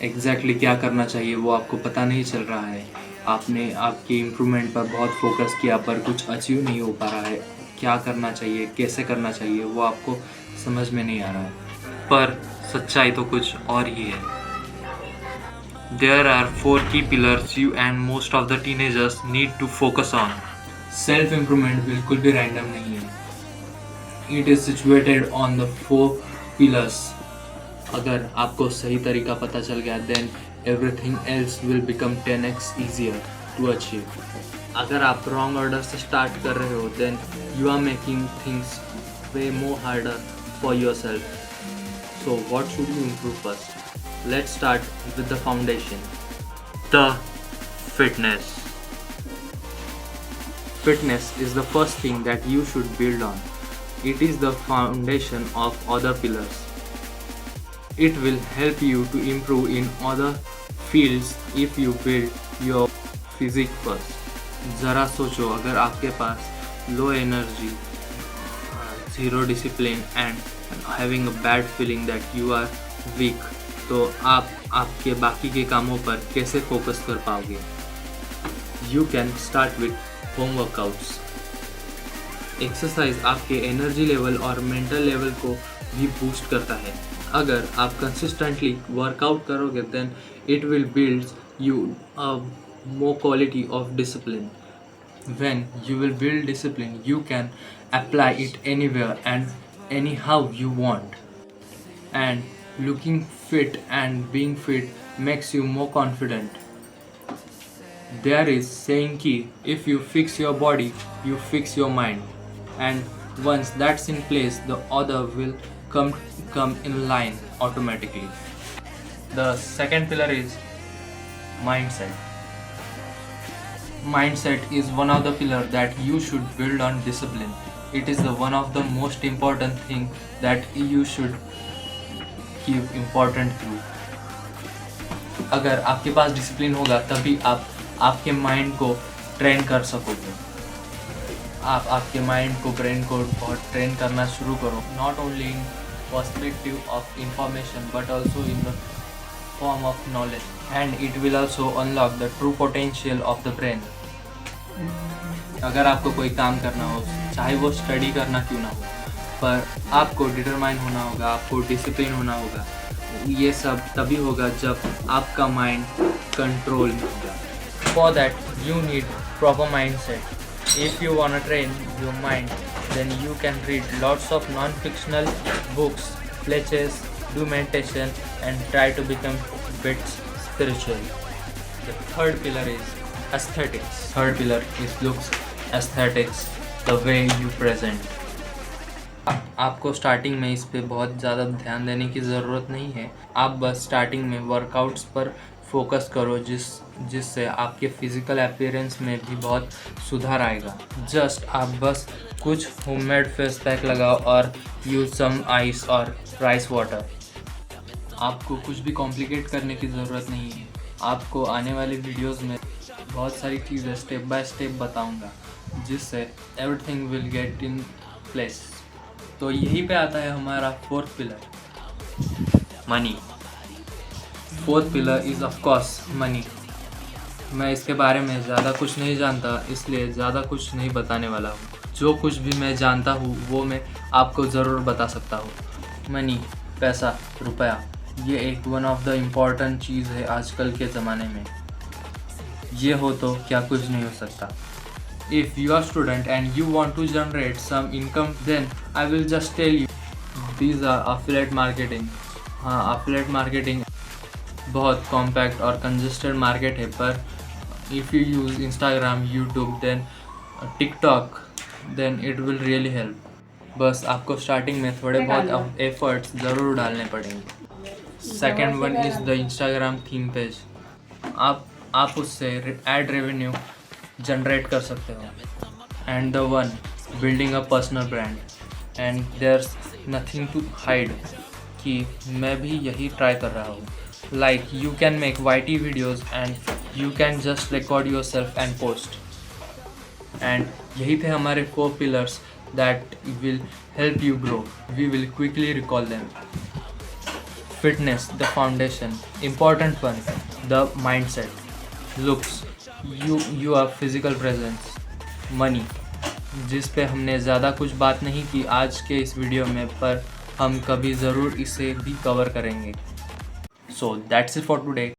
Exactly क्या करना चाहिए वो आपको पता नहीं चल रहा है। आपने आपकी इम्प्रूवमेंट पर बहुत फोकस किया पर कुछ अचीव नहीं हो पा रहा है। क्या करना चाहिए, कैसे करना चाहिए वो आपको समझ में नहीं आ रहा है। पर सच्चाई तो कुछ और ही है। There are four key pillars you and most of the teenagers need to focus on. Self improvement बिल्कुल भी रैंडम नहीं है। It is situated on the 4 pillars. अगर आपको सही तरीका पता चल गया then everything else will become 10x easier to achieve. अगर आप रॉन्ग ऑर्डर से स्टार्ट कर रहे हो then you are making things way more harder for yourself. So what should you improve first? Let's start with the foundation. The fitness. Fitness is the first thing that you should build on. It is the foundation of other pillars. It will help you to improve in other fields if you build your physique first. ज़रा सोचो, अगर आपके पास low energy, zero discipline and having a bad feeling that you are weak, तो आप आपके बाकी के कामों पर कैसे फोकस कर पाओगे. You can start with home workouts. Exercise आपके एनर्जी लेवल और मेंटल लेवल को भी बूस्ट करता है. अगर आप कंसिस्टेंटली वर्कआउट करोगे then it will build you a more quality of discipline. When you will build discipline, you can apply it anywhere and anyhow you want. And looking fit and being fit makes you more confident. There is saying ki if you fix your body, you fix your mind. And once that's in place, the other will come in line automatically. The second pillar is mindset. Mindset is one of the pillars that you should build on discipline. It is the one of the most important thing that you should give important to. अगर आपके पास discipline होगा तभी आप आपके mind को train कर सकोगे. आप आपके माइंड को, ब्रेन को बहुत ट्रेन करना शुरू करो. Not only in perspective of information but also in the form of knowledge, and it will also unlock the true potential of the brain. अगर आपको कोई काम करना हो, चाहे वो स्टडी करना क्यों ना हो, पर आपको डिटरमाइन होना होगा, आपको डिसिप्लिन होना होगा. ये सब तभी होगा जब आपका माइंड कंट्रोल में होगा. For that you need proper mind set. If you want to train your mind then you can read lots of non fictional books, lectures, do meditation and try to become bit spiritual. The third pillar is aesthetics. Third pillar is looks, aesthetics, the way you present. आपको starting में इस पे बहुत ज़्यादा ध्यान देने की ज़रूरत नहीं है. आप बस स्टार्टिंग में वर्कआउट्स पर फोकस करो जिससे आपके फिज़िकल अपीयरेंस में भी बहुत सुधार आएगा. जस्ट आप बस कुछ होममेड फेस पैक लगाओ और यूज सम आइस और राइस वाटर. आपको कुछ भी कॉम्प्लिकेट करने की ज़रूरत नहीं है. आपको आने वाली वीडियोस में बहुत सारी चीज़ें स्टेप बाय स्टेप बताऊंगा जिससे everything will get in place. तो यहीं पे आता है हमारा fourth pillar, money. Fourth pillar is of course money. मैं इसके बारे में ज़्यादा कुछ नहीं जानता इसलिए ज़्यादा कुछ नहीं बताने वाला हूँ. जो कुछ भी मैं जानता हूँ वो मैं आपको ज़रूर बता सकता हूँ. मनी, पैसा, रुपया, ये एक वन ऑफ द इम्पॉर्टेंट चीज़ है आजकल के ज़माने में. ये हो तो क्या कुछ नहीं हो सकता. If you are student and you want to generate some income then I will just tell you these are affiliate marketing. हाँ, अफिलिएट मार्केटिंग बहुत कॉम्पैक्ट और कंजेस्टेड मार्केट है, पर if you use Instagram, YouTube then TikTok then it will really help. बस आपको starting में थोड़े बहुत एफर्ट्स ज़रूर डालने पड़ेंगे. Second one is the Instagram theme page. आप उससे एड रेवेन्यू जनरेट कर सकते हो. And the one building a personal brand. And there's nothing to hide कि मैं भी यही ट्राई कर रहा हूँ. Like you can make YT videos and you can just record yourself and post. And यही थे हमारे 4 pillars that will help you grow. We will quickly recall them. fitness, the foundation, important one, the mindset, looks, your physical presence, money, जिस पे हमने ज़्यादा कुछ बात नहीं की आज के इस वीडियो में, पर हम कभी ज़रूर इसे भी कवर करेंगे. So that's it for today.